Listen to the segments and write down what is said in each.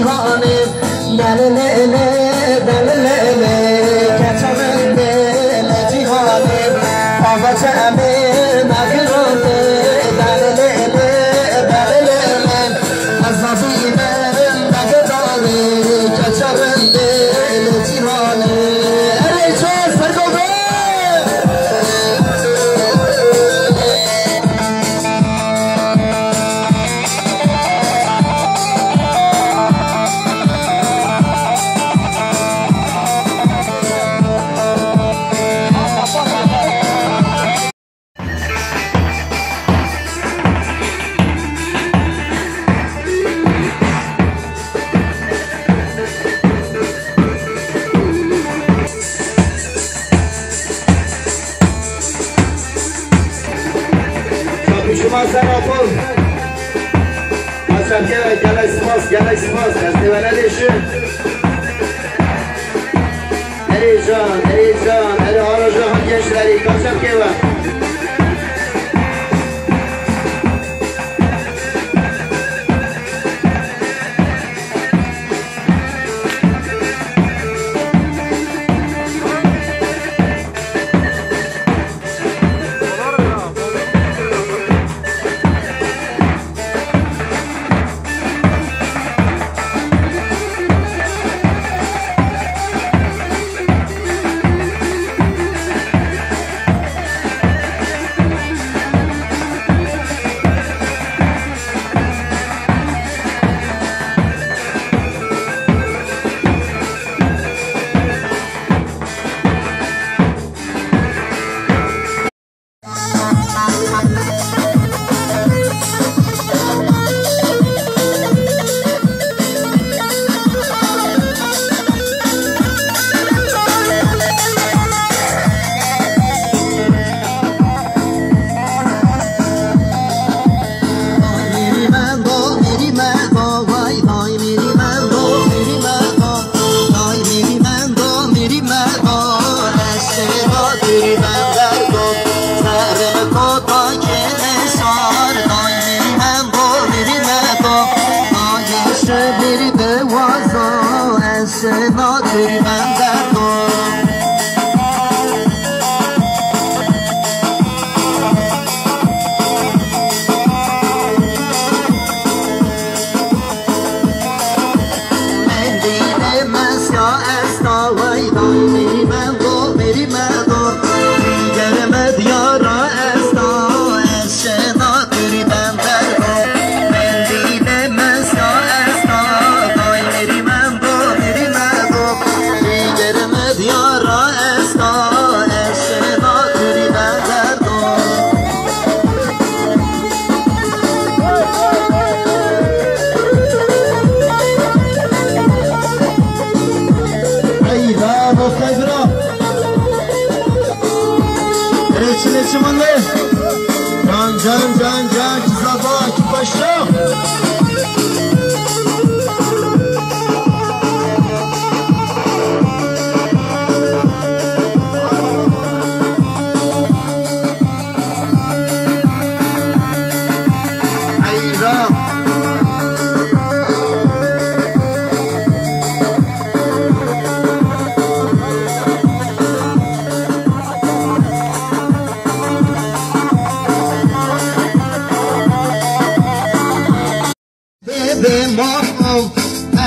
cihanım Delilele delilele Keçemin dele cihanım Ağacemi mağrurdu Delilele delilele Azazimim mağrurdu Keçemin dele cihanım Ereyçez Fergobe شما سنافور حسن گله سپاس دسته ولدشون اری جان اری حالا جان گشتری کاشم که وقت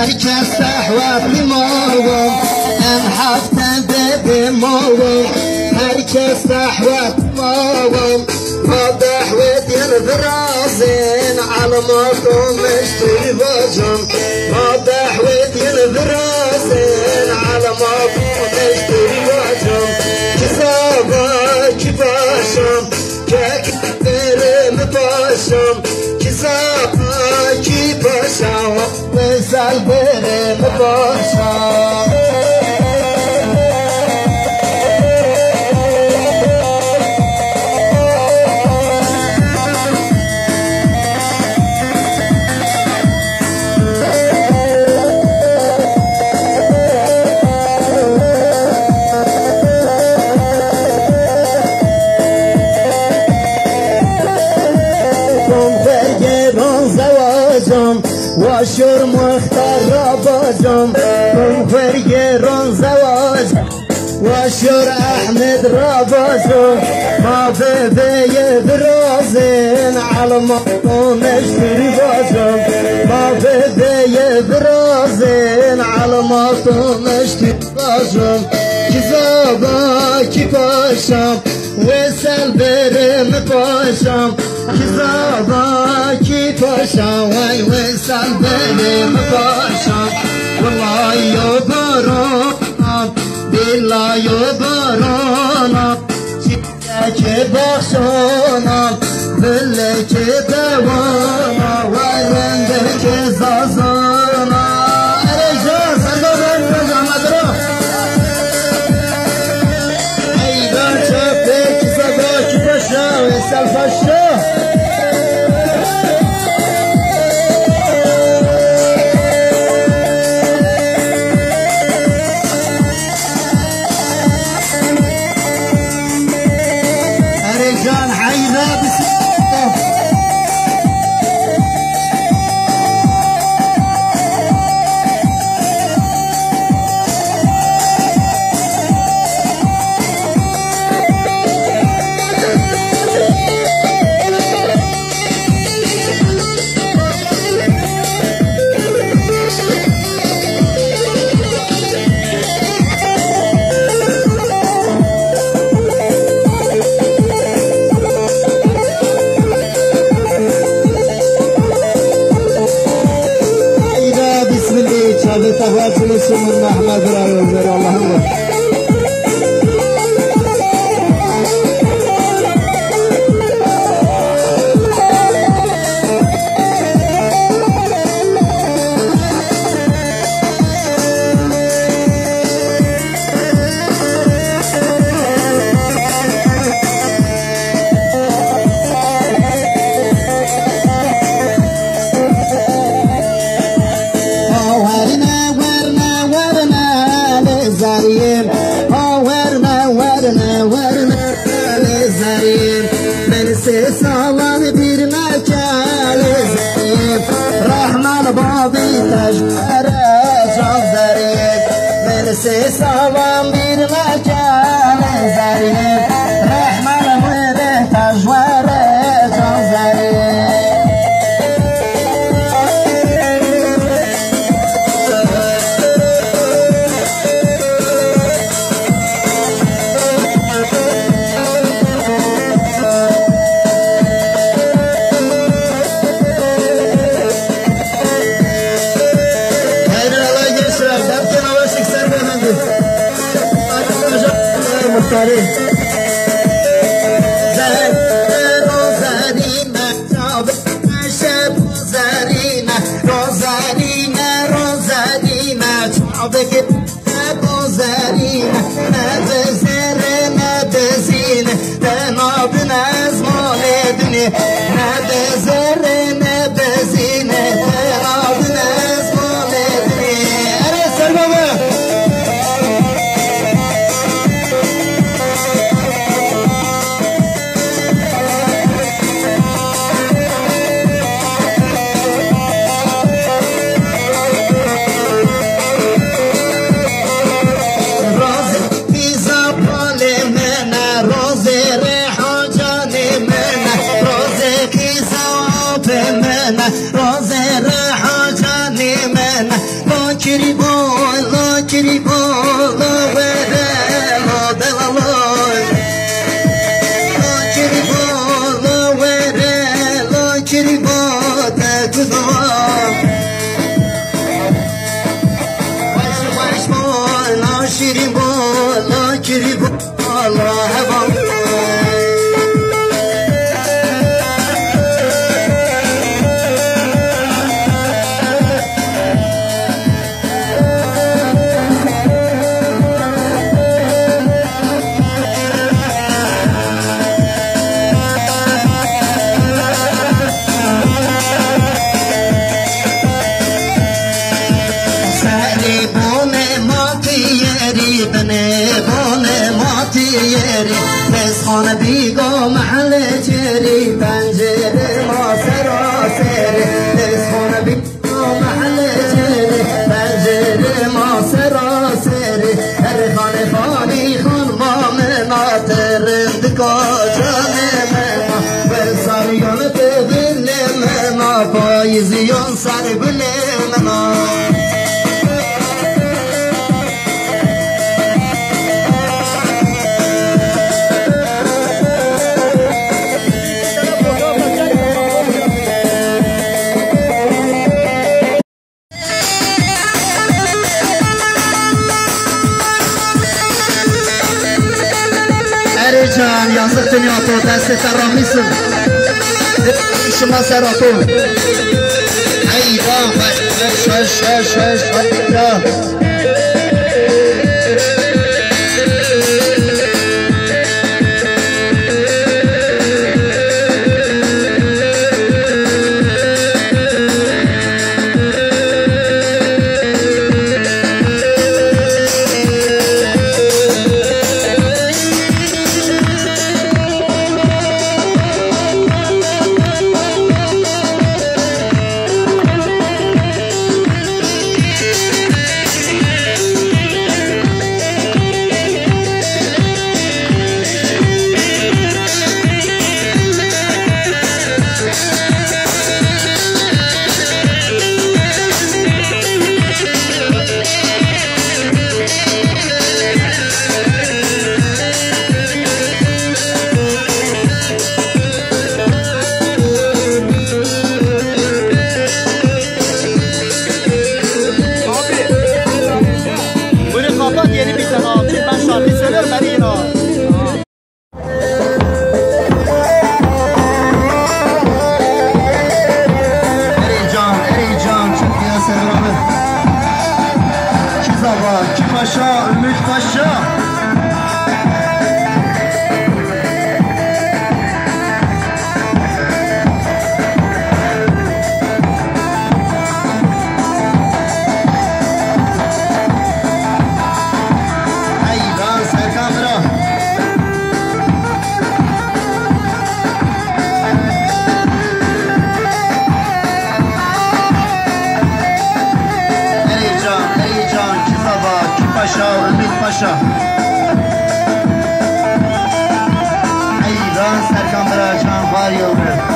Herkes sehvatli malım En hafta bebi malım Herkes sehvatli malım Fadah ve dilbirazin Alamadım eştiri bacım Fadah ve dilbirazin Alamadım eştiri bacım Kisaba ki başım Keklerim başım Kisaba ki başım Mesal benim başım واشور مختار رابجم خوري رون زواج واشور احمد رابجم ما ببي برازين على مطو نشتري باجم ما ببي برازين على مطو نشتري باجم كذابا كي باشم وسل برم باشم كذابا كي باشم وسل برم باشم والله يا باران بالله يا باران چه بخشانم بله که دوانا و رنده که زازانا اره جان سرگاه برد رجامد رو ایدان چپه کی صدا کی پشا و سلفشا جان حيدة بسيطة تفاصيل اسم محمد راوي الله زارين ورنا ورنا ورنا زارين من سيسالان بيرنا زارين رحمن بابي تجبر زارين من سيسالان بيرنا زارين رحمن بابي تجبر زارين مختارين روزارينا روزارينا روزارينا روزارينا شعبك روزارينا نبزرنا بزينة تنابنا زمان الدنيا نبزرنا بزينة تنابنا زمان الدنيا أرسل بابا بونه ماتی یری بر بلمنا جان yazık dünya to deste teramisın işime seratun eyvah şaş hatta yeni bir tane aldım. Ben şarkı söylüyorum, beni yine al. Erican, çıktı ya Sevran'ı. Kizaba, Kipaşa, Ümit Paşa. Paşa, Ümit Paşa. Eydan Serkan Bıracan var yolda.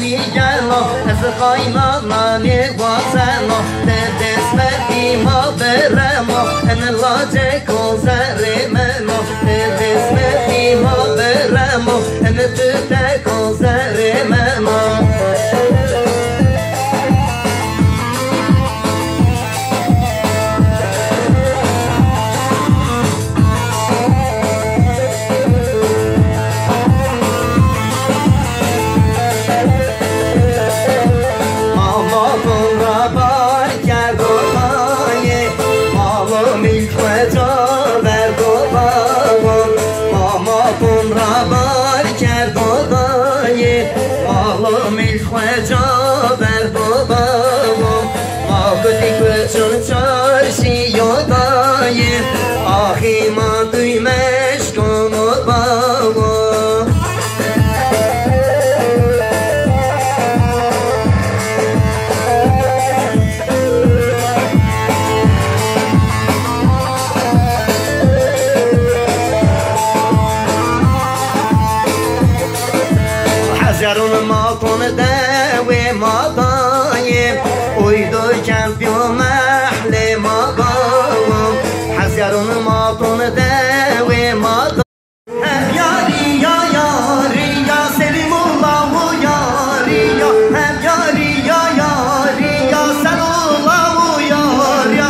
دیگرنا از قایمانا میوازنا دستمتی ما برما ان لاجه کوزر منا دستمتی ما برما ان تته کوزر منا آخی ما دویمش کن و بابا حجرون ما کنده و ما دایم اویدو کمپی و محل ما بایم حجرون ما کنده و ما دایم هم یاری یا یاری یا سلیم الله و یاری یا هم یاری یا یاری یا سل الله و یاری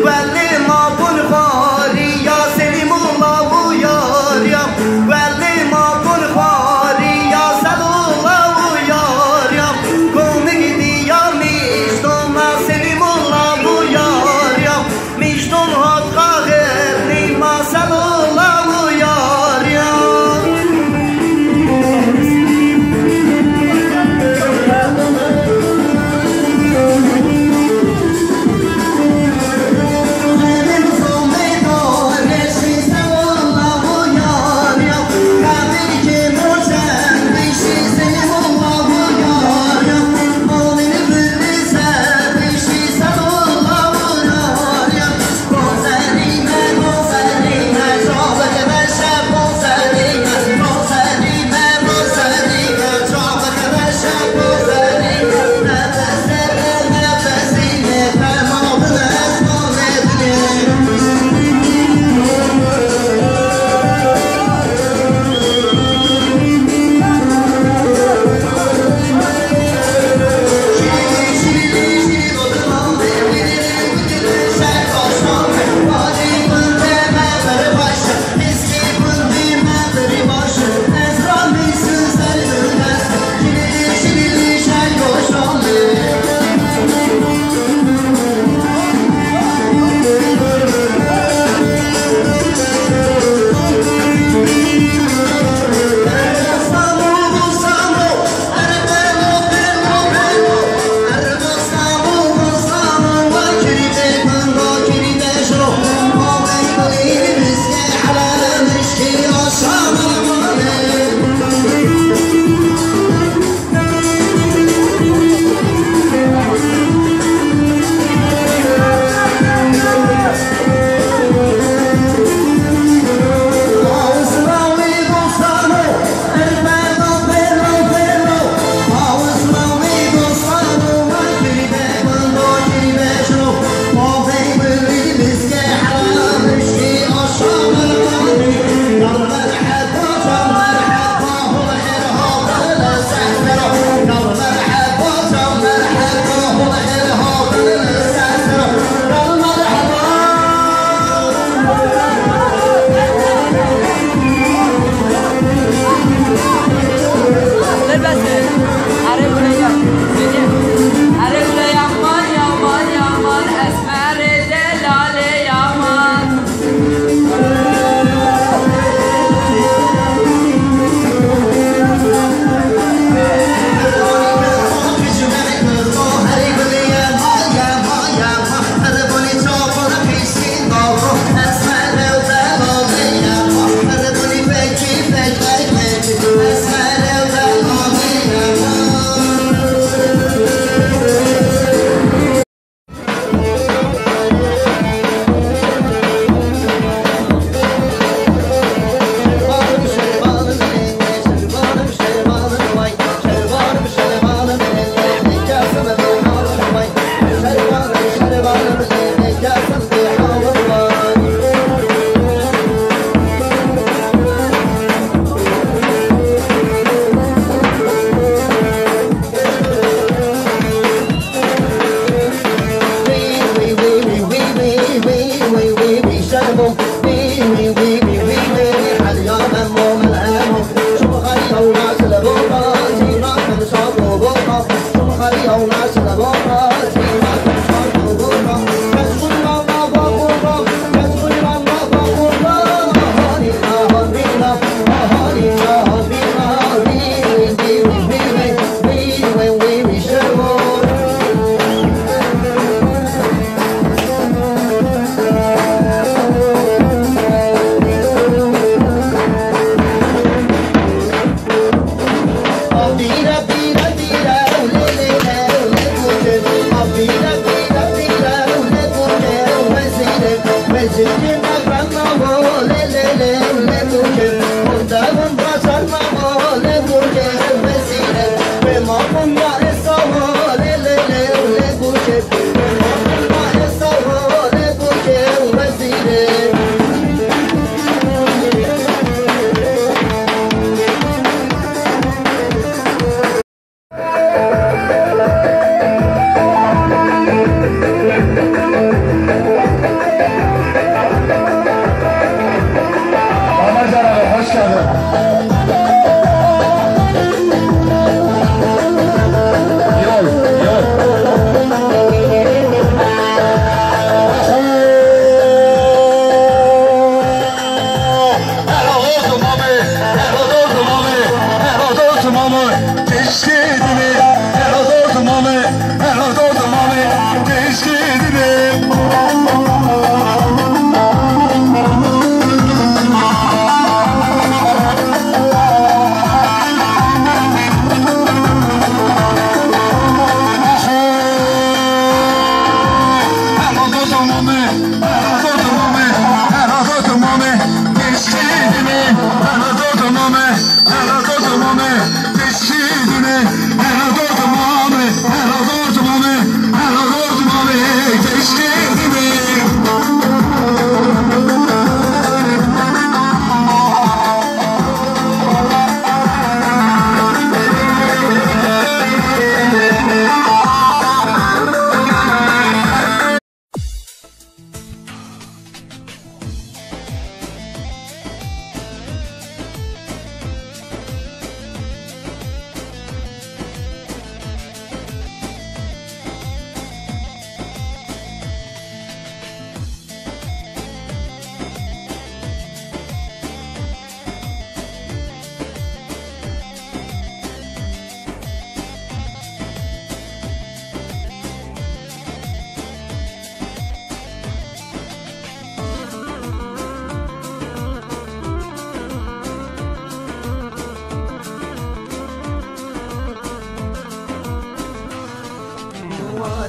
ولی ما کن خاری یا سلیم الله و یاری ولی ما کن خاری یا سل الله و یاری کنگی دیا میشتم سلیم الله و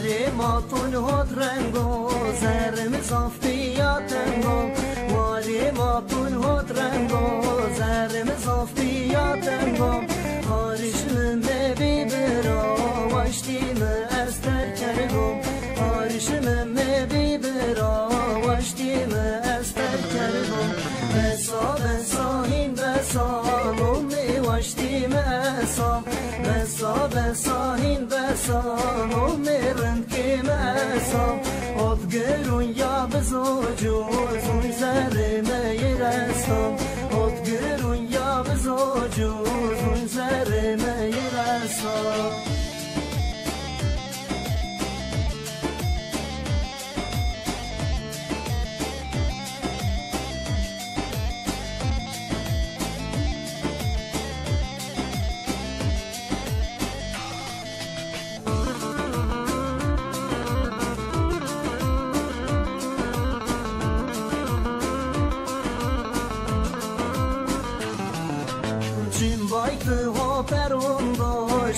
واری ماتون هات رنگو زرم صافیاتنگو واری ماتون هات رنگو زرم صافیاتنگو هارش من ببی برا واشتی من استر کرگو هارش من ببی برا واشتی من استر کرگو بسا بسا هین بسا مومی واشتی مسا بسا بسا هین بسا مومی رنکی مسا ادگرون یا بزوجو زوی زرمه رسا ادگرون یا بزوجو زوی زرمه رسا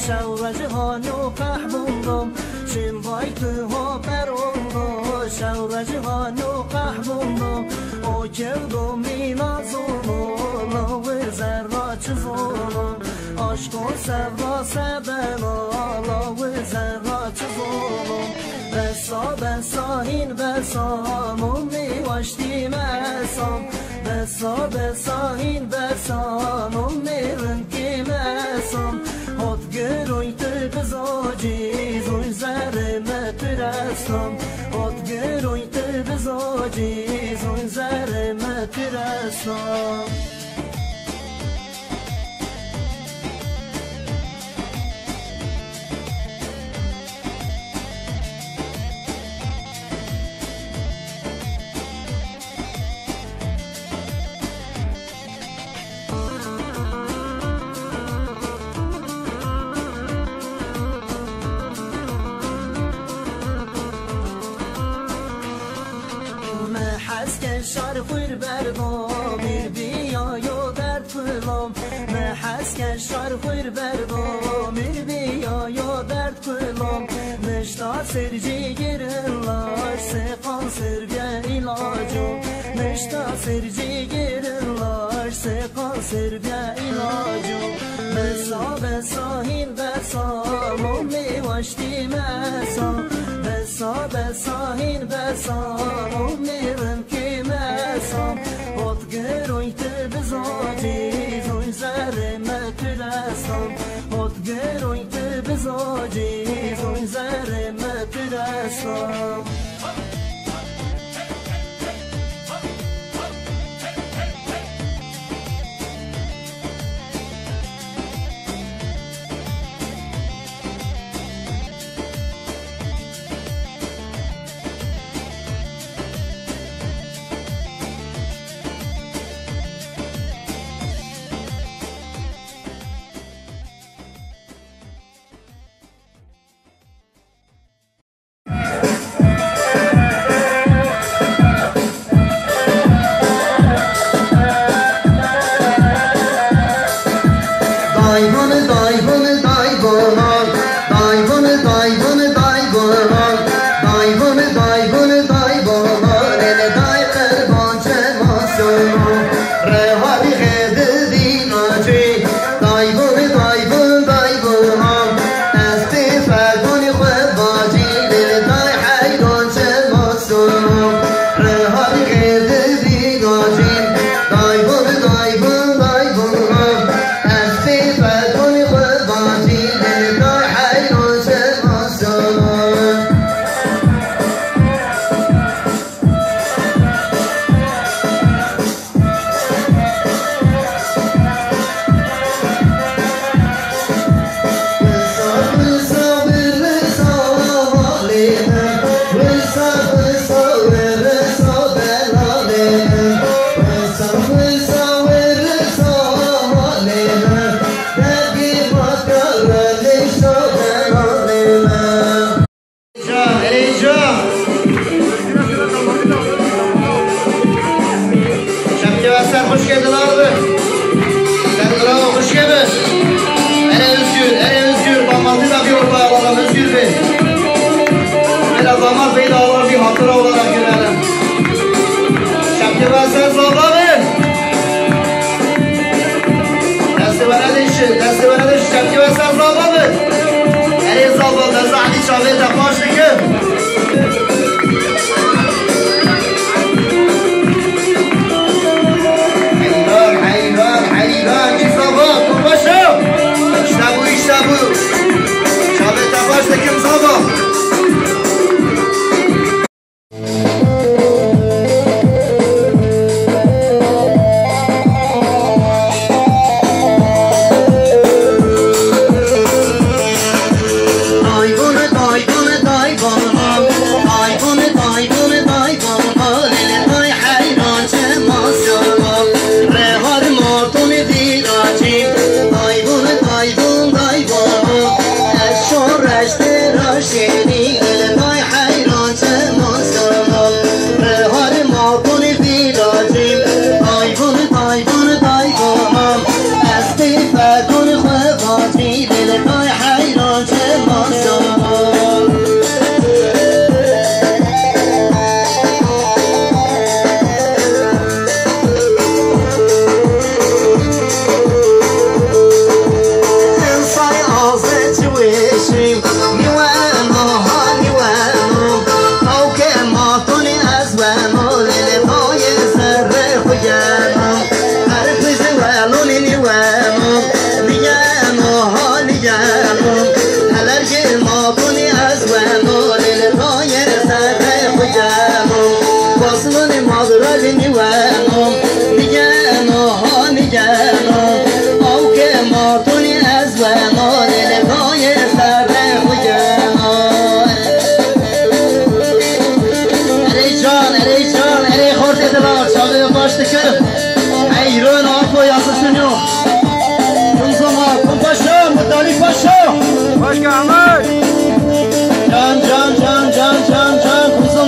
شورج هانو قحبوندم شیم بایت ها پروندم شورج هانو قحبوندم او کردم مینازونو لاو زرا چزونم عشق و سبا سبنا لاو زرا چزونم بسا بسا هین بسا مومی واشتی مسام بسا بسا هین بسا مومی رنکی مسام ادگروی تو بزاجی زوی زرمه ترستم ادگروی تو بزاجی زوی زرمه ترستم شرخور بردم بیا یا درد کلام محس که شرخور بردم بیا یا درد کلام نشتا سرجی گرلاش سقان سرگه علاجو نشتا سرجی گرلاش سقان سرگه علاجو بسا بسا هین بسا مومی واشتی مسا بسا بسا هین بسا مومی رنکی مسا ادگروی تو بزاجی زوی زرمه ترستم ادگروی تو بزاجی زوی زرمه ترستم zahmet bey dağlar bir hatıra olarak görelim. Şapki ve sen zababın. Desti bana de şapki ve sen zababın. Eri zababın zahdi çavet de baş dikim. Hayran ki zabab kurbaşım. İşte bu. Çavet de baş dikim zabab. Hayran kuzum.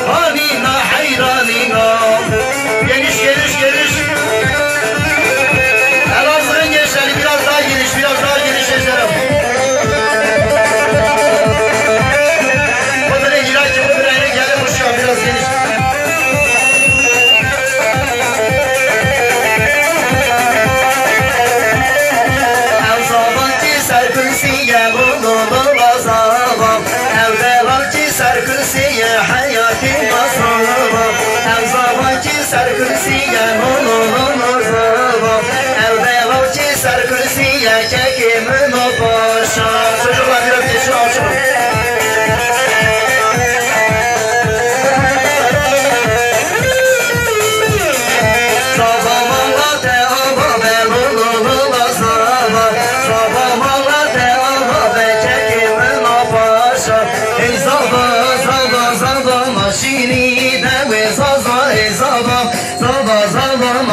Hanina hayranina سر کرسیه منو زبا او دلو که سر کرسیه که منو باشا çocuklar biraz geçin açalım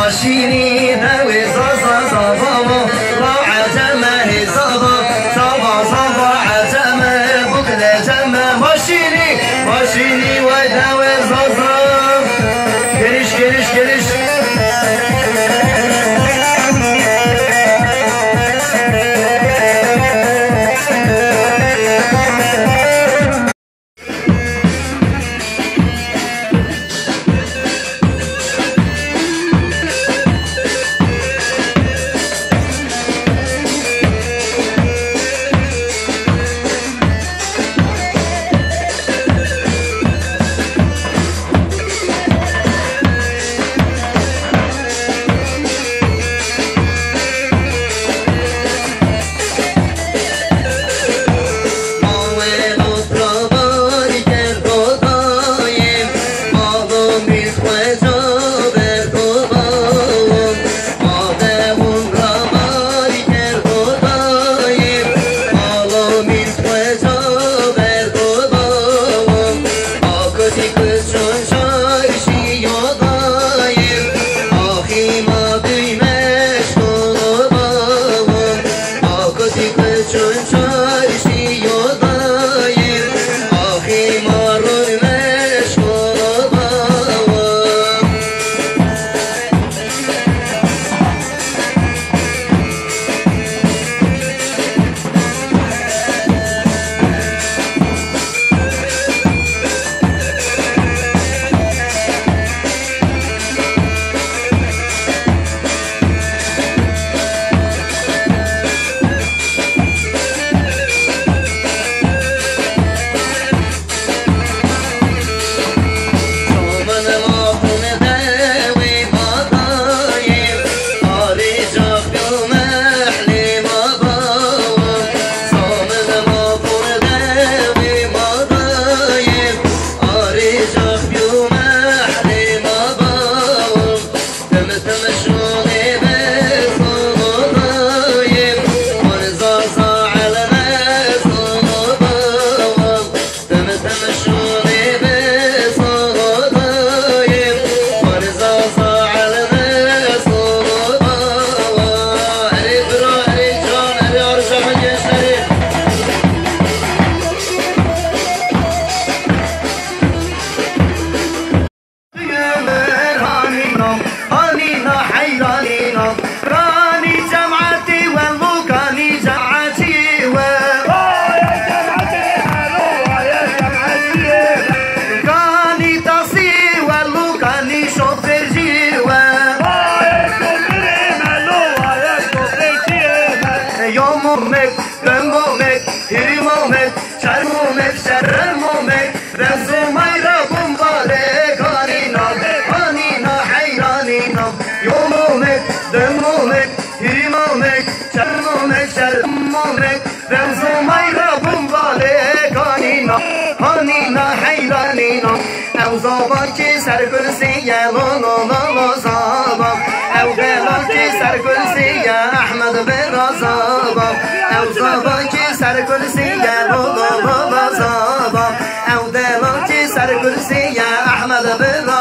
ماشيني ذوي صاصا صاصا وعتمه صاصا صاصا صاصا عتمه بكرة جمه ماشيني وذوي صاصا geliş سر کرسیه لا زابا او دلا که سر کرسیه احمد برا زابا او زابا که سر کرسیه لا زابا او دلا که سر کرسیه احمد برا